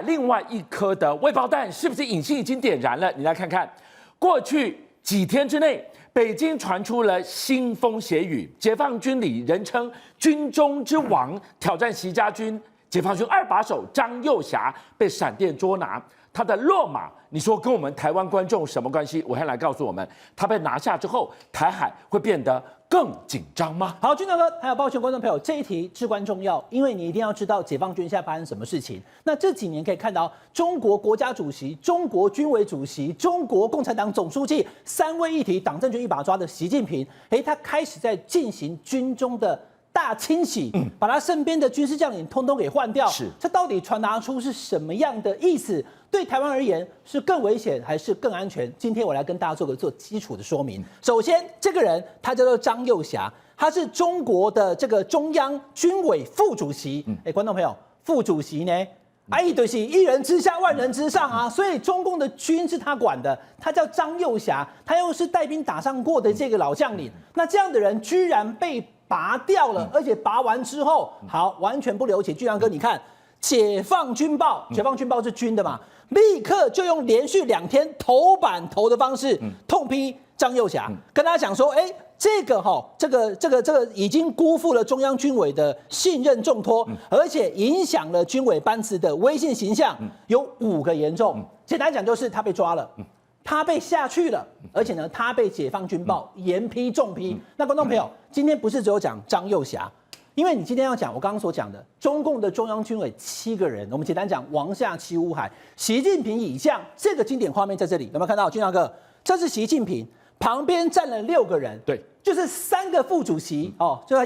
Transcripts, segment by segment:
另外一颗的未爆弹是不是引信已经点燃了？你来看看，过去几天之内，北京传出了腥风血雨，解放军里人称“军中之王”，挑战习家军。解放军二把手张又侠被闪电捉拿，他的落马，你说跟我们台湾观众什么关系？我先来告诉我们，他被拿下之后，台海会变得更紧张吗？好，军长哥，还有抱歉观众朋友，这一题至关重要，因为你一定要知道解放军现在发生什么事情。那这几年可以看到，中国国家主席、中国军委主席、中国共产党总书记3位一体，党政军一把抓的习近平，他开始在进行军中的大清洗，把他身边的军事将领通通给换掉。是，这到底传达出是什么样的意思？对台湾而言是更危险还是更安全？今天我来跟大家做基础的说明。首先，这个人他叫做张又侠，他是中国的这个中央军委副主席。观众朋友，副主席呢？就是一人之下万人之上啊，所以中共的军是他管的，他叫张又侠，他又是带兵打仗过的这个老将领。那这样的人居然被拔掉了，而且拔完之后，好，完全不留情。巨阳哥，你看，解放军报是军的嘛，立刻就用连续2天头版头的方式痛批张又侠，跟他讲说，这个已经辜负了中央军委的信任重托，而且影响了军委班子的威信形象，有5个严重。简单讲就是他被抓了。他被下去了，而且呢，他被解放军报严批重批。那观众朋友，今天不是只有讲张又侠，因为你今天要讲我刚刚所讲的中共的中央军委7个人，我们简单讲王下七乌海，习近平以下这个经典画面在这里有没有看到？军长哥，这是习近平旁边站了6个人，对，就是3个副主席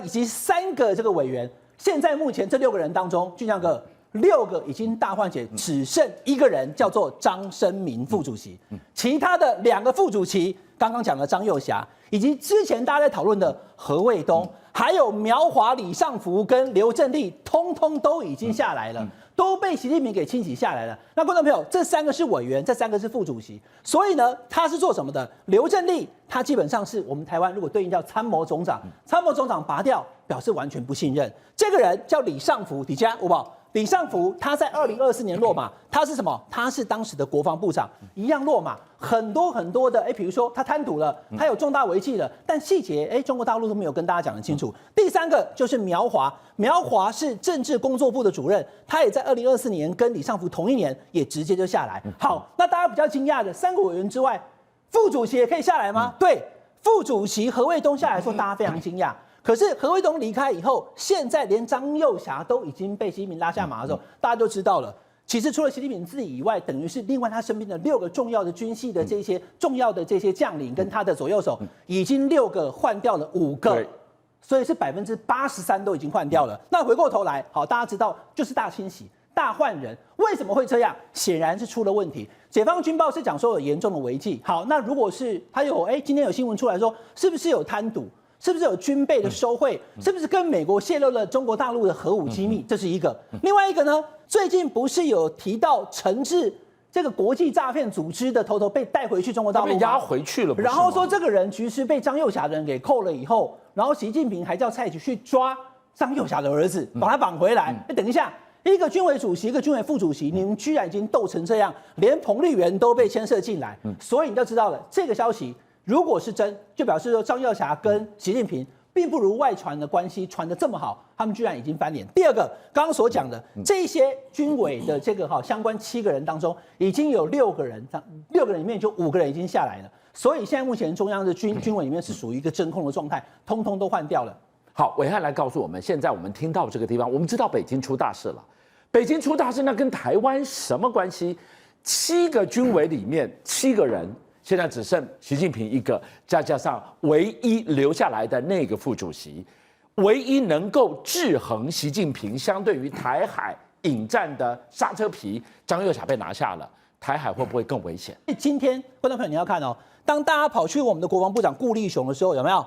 以及3个这个委员。现在目前这6个人当中，军长哥。6个已经大换血，只剩1个人叫做张升民副主席，其他的2个副主席，刚刚讲的张又侠，以及之前大家在讨论的何卫东，还有苗华、李尚福跟刘振立，通通都已经下来了，都被习近平给清洗下来了。那观众朋友，这3个是委员，这3个是副主席，所以呢，他是做什么的？刘振立他基本上是我们台湾如果对应叫参谋总长，参谋总长拔掉，表示完全不信任。这个人叫李尚福，底下好不好？李尚福他在2024年落马，他是什么？他是当时的国防部长，一样落马。很多的，比如说他贪渎了，他有重大违纪了，但细节，中国大陆都没有跟大家讲得清楚。第3个就是苗华，苗华是政治工作部的主任，他也在2024年跟李尚福同一年，也直接就下来。好，那大家比较惊讶的3个委员之外，副主席也可以下来吗？对，副主席何卫东下来说，大家非常惊讶。可是何卫东离开以后，现在连张又侠都已经被习近平拉下马的时候，大家就知道了。其实除了习近平自己以外，等于是另外他身边的6个重要的军系的这些重要的这些将领跟他的左右手，已经6个换掉了5个，所以是83%都已经换掉了。那回过头来，好，大家知道就是大清洗、大换人，为什么会这样？显然是出了问题。解放军报是讲说有严重的违纪，好，那如果是他有今天有新闻出来说，是不是有贪渎？是不是有军备的收贿？是不是跟美国泄露了中国大陆的核武机密？这是一个。另外一个呢？最近不是有提到陈志这个国际诈骗组织的头头被带回去中国大陆吗？被押回去了。然后说这个人其实被张又侠的人给扣了以后，然后习近平还叫蔡奇去抓张又侠的儿子，把他绑回来。等一下，一个军委主席，一个军委副主席，你们居然已经斗成这样，连彭丽媛都被牵涉进来，所以你就知道了这个消息。如果是真，就表示说张又侠跟习近平并不如外传的关系传得这么好，他们居然已经翻脸。第二个，刚刚所讲的这些军委的这个相关7个人当中，已经有6个人，6个人里面就5个人已经下来了，所以现在目前中央的军委里面是属于一个真空的状态，通通都换掉了。好，伟汉来告诉我们，现在我们听到这个地方，我们知道北京出大事了。北京出大事，那跟台湾什么关系？7个军委里面7个人。现在只剩习近平一个，再加上唯一留下来的那个副主席，唯一能够制衡习近平，相对于台海引战的刹车皮，张又侠被拿下了，台海会不会更危险？今天观众朋友你要看哦，当大家跑去我们的国防部长顾立雄的时候，有没有？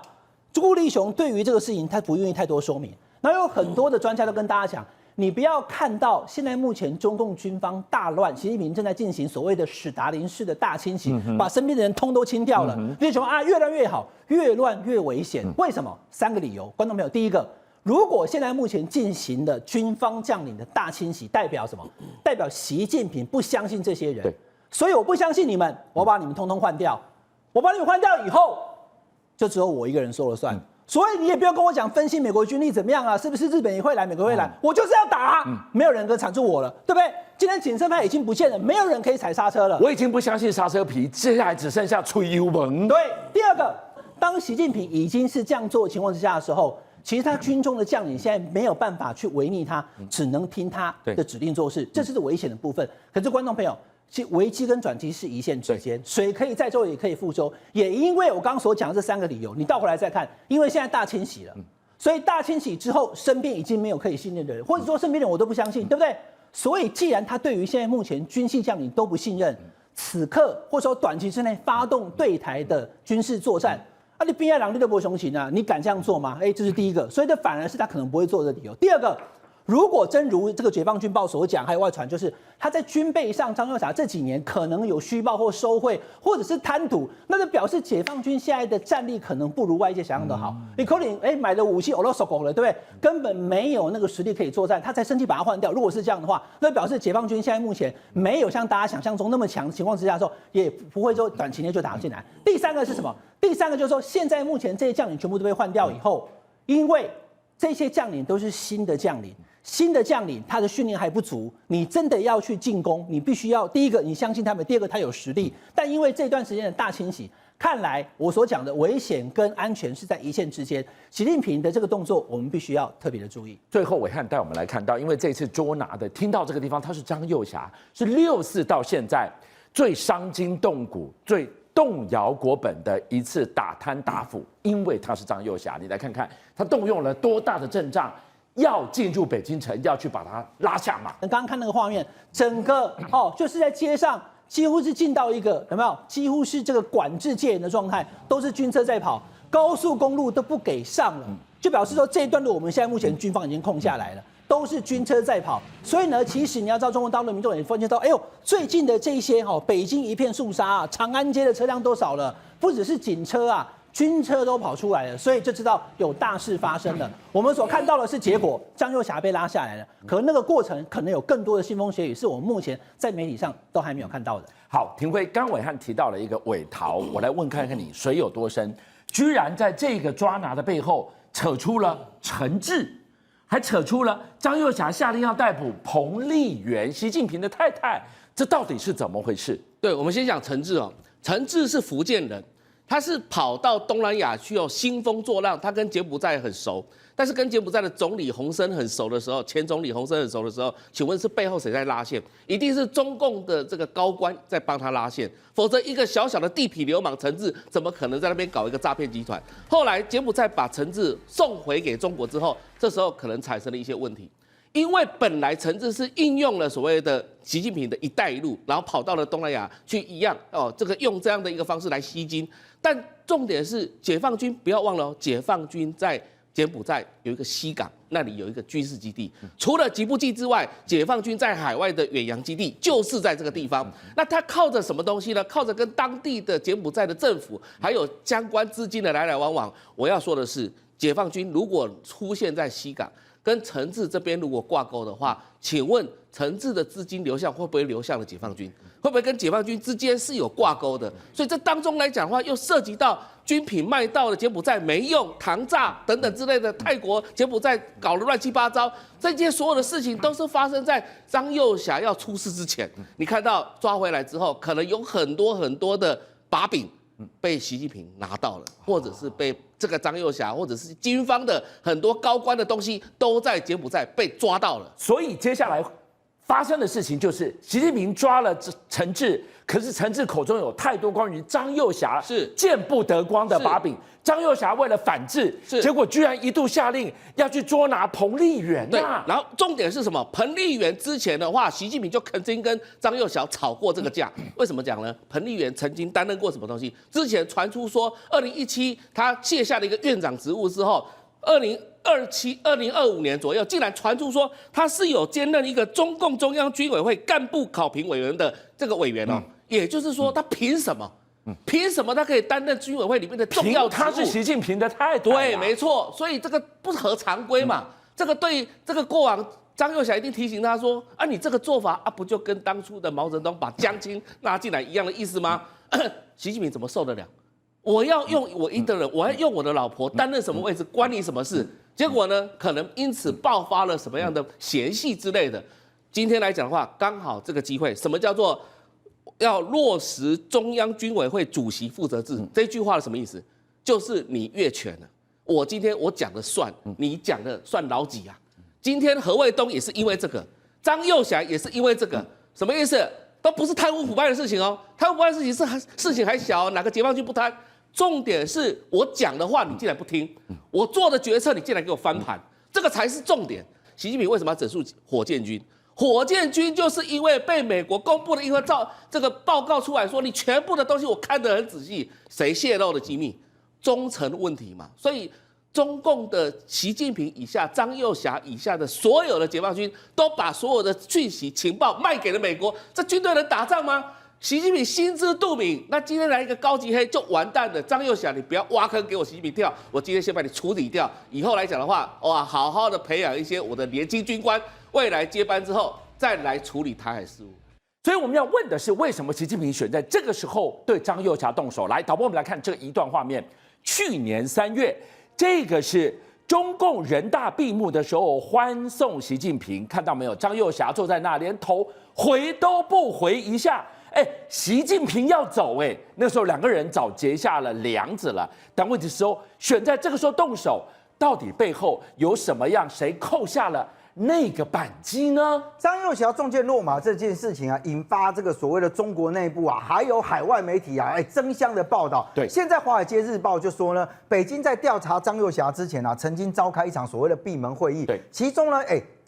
顾立雄对于这个事情他不愿意太多说明，然后有很多的专家都跟大家讲。你不要看到现在目前中共军方大乱，习近平正在进行所谓的史达林式的大清洗，把身边的人通都清掉了。为什么啊？越乱越好，越乱越危险。为什么？3个理由，观众朋友，第一个，如果现在目前进行的军方将领的大清洗，代表什么？代表习近平不相信这些人，所以我不相信你们，我把你们通通换掉。我把你们换掉以后，就只有我一个人说了算。所以你也不要跟我讲分析美国军力怎么样啊，是不是日本也会来，美国会来，我就是要打，没有人可以缠住我了，对不对？今天谨慎派已经不见了，没有人可以踩刹车了。我已经不相信刹车皮，接下来只剩下吹油门。对，第二个，当习近平已经是这样做的情况之下的时候，其实他军中的将领现在没有办法去违逆他，只能听他的指令做事，这是危险的部分。可是观众朋友，其实危机跟转机是一线之间，水可以载舟，也可以覆舟。也因为我刚刚所讲的这3个理由，你倒回来再看，因为现在大清洗了，所以大清洗之后，身边已经没有可以信任的人，或者说身边的人我都不相信，对不对？所以既然他对于现在目前军系将领都不信任，此刻或者说短期之内发动对台的军事作战，你边爱狼你都不会雄心啊，你敢这样做吗？这是第一个，所以这反而是他可能不会做的理由。第二个。如果真如这个解放军报所讲，还有外传，就是他在军备上，张又侠这几年可能有虚报或收贿，或者是贪图，那就表示解放军现在的战力可能不如外界想象的好。你可能买了武器，我都收购了，对不对？根本没有那个实力可以作战，他才生气把它换掉。如果是这样的话，那表示解放军现在目前没有像大家想象中那么强的情况之下的时候，也不会说短期内就打进来。第三个是什么？第三个就是说，现在目前这些将领全部都被换掉以后，因为这些将领都是新的将领。新的将领他的训练还不足，你真的要去进攻，你必须要第一个你相信他们，第二个他有实力。但因为这段时间的大清洗，看来我所讲的危险跟安全是在一线之间。习近平的这个动作，我们必须要特别的注意。最后，伟汉带我们来看到，因为这次捉拿的，听到这个地方，他是张又侠，是64到现在最伤筋动骨、最动摇国本的一次打贪打腐，因为他是张又侠。你来看看，他动用了多大的阵仗。要进入北京城，要去把它拉下马。刚刚看那个画面，整个就是在街上，几乎是进到一个有没有？几乎是这个管制戒严的状态，都是军车在跑，高速公路都不给上了，就表示说这一段路我们现在目前军方已经空下来了，都是军车在跑。所以呢，其实你要知道，中国大陆民众也发现到，最近的这些北京一片肃杀啊，长安街的车辆都少了，不只是警车啊。军车都跑出来了，所以就知道有大事发生了。我们所看到的是结果，张又侠被拉下来了，可那个过程可能有更多的腥风血雨，是我们目前在媒体上都还没有看到的。好，廷辉，刚伟汉提到了一个伪逃，我来问看看你水有多深，居然在这个抓拿的背后扯出了陈志，还扯出了张又侠下令要逮捕彭丽媛，习近平的太太，这到底是怎么回事？对，我们先讲陈志陈志是福建人。他是跑到东南亚去兴风作浪，他跟柬埔寨很熟，但是跟柬埔寨的总理洪森很熟的时候，前总理洪森很熟的时候，请问是背后谁在拉线？一定是中共的这个高官在帮他拉线，否则一个小小的地痞流氓陈志怎么可能在那边搞一个诈骗集团？后来柬埔寨把陈志送回给中国之后，这时候可能产生了一些问题。因为本来陈志是应用了所谓的习近平的一带一路，然后跑到了东南亚去一样这个用这样的一个方式来吸金。但重点是解放军不要忘了解放军在柬埔寨有一个西港，那里有一个军事基地。除了吉布提之外，解放军在海外的远洋基地就是在这个地方。那他靠着什么东西呢？靠着跟当地的柬埔寨的政府还有相关资金的来来往往。我要说的是，解放军如果出现在西港，跟陈志这边如果挂钩的话，请问陈志的资金流向会不会流向了解放军？会不会跟解放军之间是有挂钩的？所以这当中来讲的话，又涉及到军品卖到了柬埔寨没用、糖诈等等之类的，泰国、柬埔寨搞得乱七八糟，这些所有的事情都是发生在张又侠要出事之前。你看到抓回来之后，可能有很多的把柄被习近平拿到了，或者是被这个张又侠，或者是军方的很多高官的东西都在柬埔寨被抓到了。所以接下来发生的事情就是习近平抓了陈志，可是陈志口中有太多关于张又侠是见不得光的把柄。张又侠为了反制，结果居然一度下令要去捉拿彭丽媛。对，然后重点是什么？彭丽媛之前的话，习近平就曾经跟张又侠吵过这个架。为什么讲呢？彭丽媛曾经担任过什么东西？之前传出说，2017他卸下了一个院长职务之后，2025年左右，竟然传出说他是有兼任一个中共中央军委会干部考评委员的这个委员也就是说，他凭什么？凭什么他可以担任军委会里面的重要职务？他是习近平的太太。对，没错，所以这个不合常规嘛。这个对这个过往张幼霞一定提醒他说啊，你这个做法啊，不就跟当初的毛泽东把江青纳进来一样的意思吗？习近平怎么受得了？我要用我一个人，我要用我的老婆担任什么位置，关你什么事？结果呢，可能因此爆发了什么样的嫌隙之类的。今天来讲的话，刚好这个机会，什么叫做要落实中央军委会主席负责制？这句话是什么意思？就是你越权了，我今天我讲的算，你讲的算老几啊？今天何卫东也是因为这个，张幼霞也是因为这个，什么意思？都不是贪污腐败的事情哦，贪污腐败的事情还小，哪个解放军不贪？重点是我讲的话你竟然不听，我做的决策你竟然给我翻盘，这个才是重点。习近平为什么要整肃火箭军？火箭军就是因为被美国公布的一份这个报告出来说，你全部的东西我看得很仔细，谁泄露的机密？忠诚问题嘛。所以中共的习近平以下、张幼霞以下的所有的解放军，都把所有的讯息情报卖给了美国，这军队能打仗吗？习近平心知肚明，那今天来一个高级黑就完蛋了。张幼霞，你不要挖坑给我习近平跳，我今天先把你处理掉。以后来讲的话，哇，好好的培养一些我的年轻军官，未来接班之后再来处理台海事务。所以我们要问的是，为什么习近平选在这个时候对张幼霞动手？来，导播，我们来看这一段画面。去年3月，这个是中共人大闭幕的时候欢送习近平，看到没有？张幼霞坐在那，连头回都不回一下。习近平要走，那时候2个人早结下了梁子了。但问题是选在这个时候动手，到底背后有什么样？谁扣下了那个扳机呢？张幼霞中箭落马这件事情啊，引发这个所谓的中国内部啊，还有海外媒体啊，争相的报道。对，现在《华尔街日报》就说呢，北京在调查张幼霞之前啊，曾经召开一场所谓的闭门会议。对，其中呢，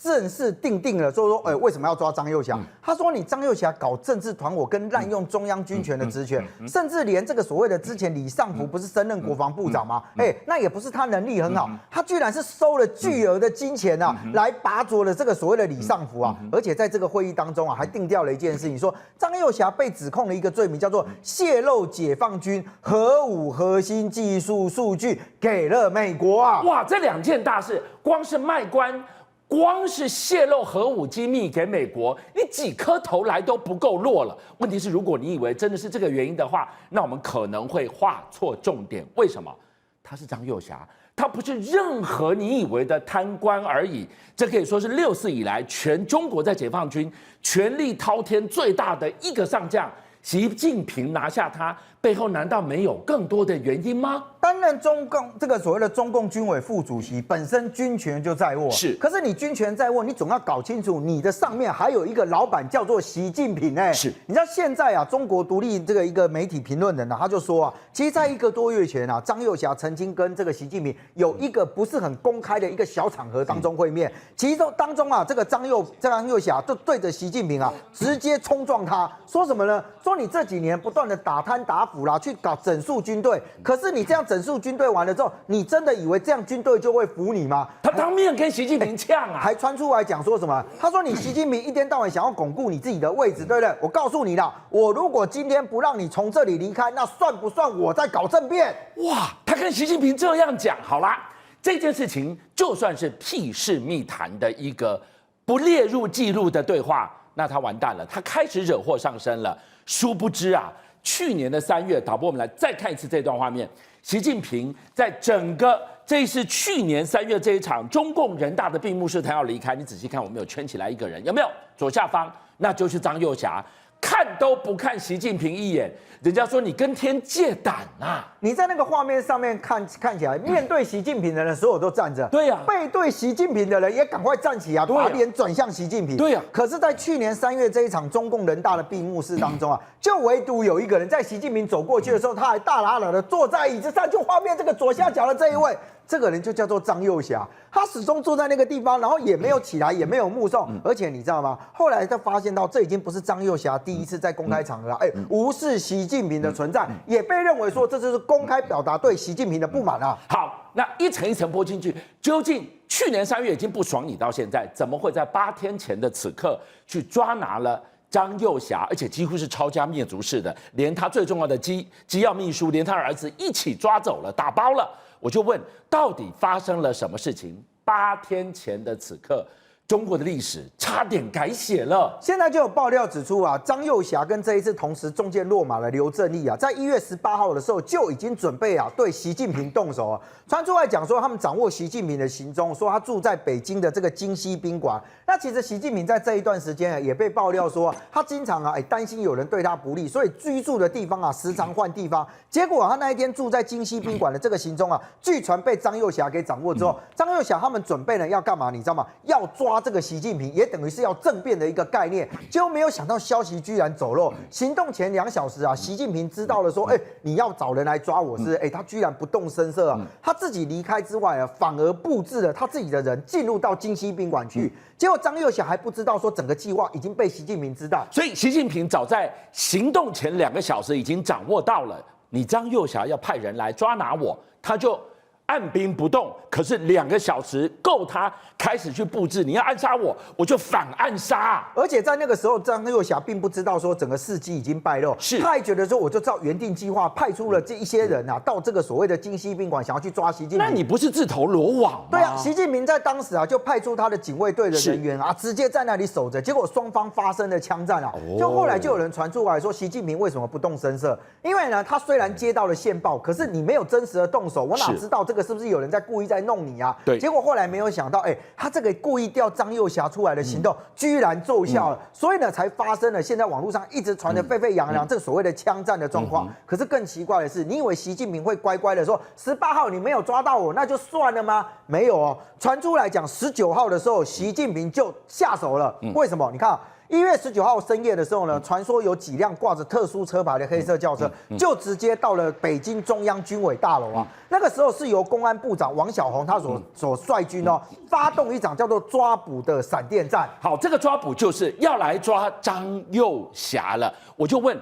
正式定了，就是说，为什么要抓张幼霞？他说你张幼霞搞政治团伙跟滥用中央军权的职权，甚至连这个所谓的之前李尚福不是升任国防部长吗？那也不是他能力很好，他居然是收了巨额的金钱啊，来拔擢了这个所谓的李尚福啊，而且在这个会议当中啊，还定调了一件事情，说张幼霞被指控了一个罪名，叫做泄露解放军核武核心技术数据给了美国啊！哇，这2件大事，光是卖官。光是泄露核武机密给美国，你几颗头来都不够落了。问题是，如果你以为真的是这个原因的话，那我们可能会画错重点。为什么？他是张幼霞，他不是任何你以为的贪官而已。这可以说是6·4以来全中国在解放军权力滔天最大的一个上将。习近平拿下他，背后难道没有更多的原因吗？担任中共这个所谓的中共军委副主席，本身军权就在握，是。可是你军权在握，你总要搞清楚，你的上面还有一个老板叫做习近平是。你知道现在啊，中国独立这个一个媒体评论人呢，他就说啊，其实在1个多月前啊，张幼霞曾经跟这个习近平有一个不是很公开的一个小场合当中会面，其中当中啊，这个张幼霞就对着习近平啊，直接冲撞他，说什么呢？说你这几年不断的打贪打腐啦，去搞整肃军队，可是你这样整肃军队完了之后，你真的以为这样军队就会服你吗？他当面跟习近平呛啊，还传出来讲说什么？他说你习近平一天到晚想要巩固你自己的位置，对不对？我告诉你啦，我如果今天不让你从这里离开，那算不算我在搞政变？哇，他跟习近平这样讲，好啦，这件事情就算是屁事密谈的一个不列入记录的对话，那他完蛋了，他开始惹祸上身了。殊不知啊，去年的3月，导播我们来再看一次这段画面。习近平在整个这是去年3月这一场中共人大的闭幕式，他要离开。你仔细看，我们有圈起来一个人，有没有？左下方那就是张幼霞，看都不看习近平一眼，人家说你跟天借胆啊！你在那个画面上面看起来，面对习近平的人所有都站着，对呀，背对习近平的人也赶快站起来，把脸转向习近平，对呀。可是，在去年3月这一场中共人大的闭幕式当中啊，就唯独有一个人在习近平走过去的时候，他还大喇喇的坐在椅子上，就画面这个左下角的这一位。这个人就叫做张幼霞，他始终坐在那个地方，然后也没有起来，也没有目送，而且你知道吗？后来他发现到，这已经不是张幼霞第一次在公开场合无视习近平的存在，也被认为说这就是公开表达对习近平的不满啊。好，那一层一层拨进去，究竟去年3月已经不爽你到现在，怎么会在8天前的此刻去抓拿了张又侠，而且几乎是抄家灭族式的，连他最重要的机要秘书，连他儿子一起抓走了，打包了。我就问，到底发生了什么事情？8天前的此刻，中国的历史差点改写了。现在就有爆料指出啊，张又侠跟这一次同时中箭落马的刘正义啊，在1月18号的时候就已经准备啊对习近平动手啊。传出来讲说他们掌握习近平的行踪，说他住在北京的这个京西宾馆。那其实习近平在这一段时间啊，也被爆料说他经常啊担心有人对他不利，所以居住的地方啊时常换地方。结果他那一天住在京西宾馆的这个行踪啊，据传被张又侠给掌握之后，张又侠他们准备呢要干嘛？你知道吗？要抓这个习近平，也等于是要政变的一个概念。结果没有想到消息居然走漏，行动前2小时啊，习近平知道了说，你要找人来抓我是，他居然不动声色啊，他自己离开之外啊，反而布置了他自己的人进入到京西宾馆去。结果张又侠还不知道说整个计划已经被习近平知道，所以习近平早在行动前2个小时已经掌握到了，你张又侠要派人来抓拿我，他就按兵不动。可是2个小时够他开始去布置，你要暗杀我，我就反暗杀。而且在那个时候，张又侠并不知道说整个事机已经败露，是他还觉得说我就照原定计划派出了这一些人啊，到这个所谓的京西宾馆，想要去抓习近平。那你不是自投罗网吗？对啊，习近平在当时啊就派出他的警卫队的人员啊，直接在那里守着，结果双方发生了枪战啊。就后来就有人传出来说，习近平为什么不动声色？因为呢，他虽然接到了线报，可是你没有真实的动手，我哪知道这个是不是有人在故意在弄你啊？对。结果后来没有想到，他这个故意调张又侠出来的行动，居然奏效了，所以呢，才发生了现在网络上一直传得沸沸扬扬这个所谓的枪战的状况。可是更奇怪的是，你以为习近平会乖乖的说18号你没有抓到我，那就算了吗？没有哦，传出来讲19号的时候，习近平就下手了。为什么？你看。1月19号深夜的时候呢，传说有几辆挂着特殊车牌的黑色轿车，就直接到了北京中央军委大楼啊。那个时候是由公安部长王小洪他所率军哦，发动一场叫做抓捕的闪电战。好，这个抓捕就是要来抓张又侠了。我就问，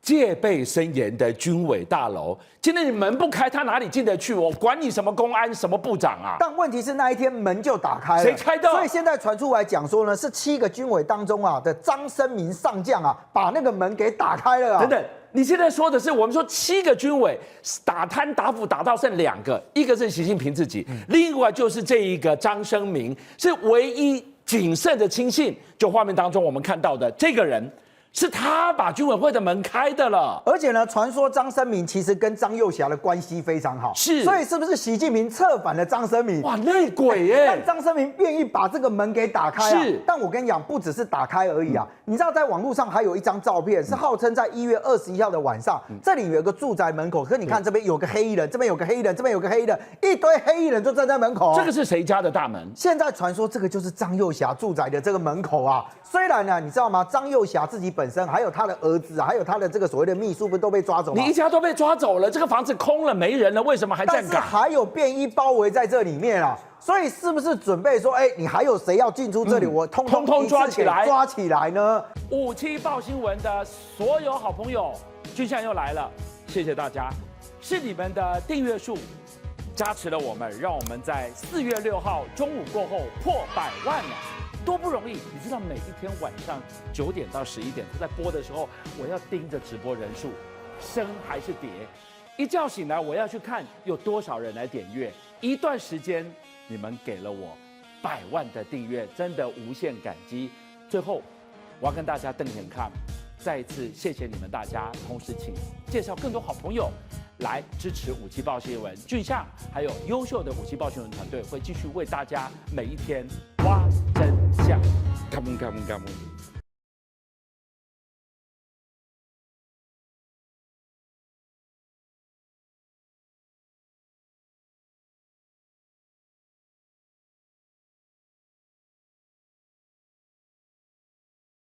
戒备森严的军委大楼，今天你门不开，他哪里进得去？我管你什么公安什么部长啊！但问题是那一天门就打开了，谁开的？所以现在传出来讲说呢，是7个军委当中啊的张生明上将啊，把那个门给打开了啊。等等，你现在说的是我们说7个军委打贪打腐打到剩2个，一个是习近平自己，另外就是这一个张生明是唯一谨慎的亲信。就画面当中我们看到的这个人。是他把军委会的门开的了，而且呢，传说张生明其实跟张又侠的关系非常好，是，所以是不是习近平策反了张生明？哇，内鬼耶！但张生明愿意把这个门给打开啊。是，但我跟你讲，不只是打开而已啊，你知道在网络上还有一张照片，是号称在1月21号的晚上，这里有一个住宅门口，可是你看这边有个黑衣人，这边有个黑衣人，这边有个黑衣人，一堆黑衣人就站在门口。这个是谁家的大门？现在传说这个就是张又侠住宅的这个门口啊。虽然呢，你知道吗？张又侠自己本身还有他的儿子啊，还有他的这个所谓的秘书，不都被抓走吗？你一家都被抓走了，这个房子空了，没人了，为什么还站岗？但是还有便衣包围在这里面啊，所以是不是准备说，你还有谁要进出这里？我通通抓起来，抓起来呢？57报新闻的所有好朋友，军相又来了，谢谢大家，是你们的订阅数加持了我们，让我们在4月6号中午过后破100万了。多不容易，你知道每一天晚上9点到11点，他在播的时候，我要盯着直播人数升还是跌，一觉醒来我要去看有多少人来点阅。一段时间你们给了我100万的订阅，真的无限感激。最后我要跟大家瞪眼看，再一次谢谢你们大家，同时请介绍更多好朋友来支持57报新闻，俊相还有优秀的57报新闻团队会继续为大家每一天挖真相。Come on, come on, come on.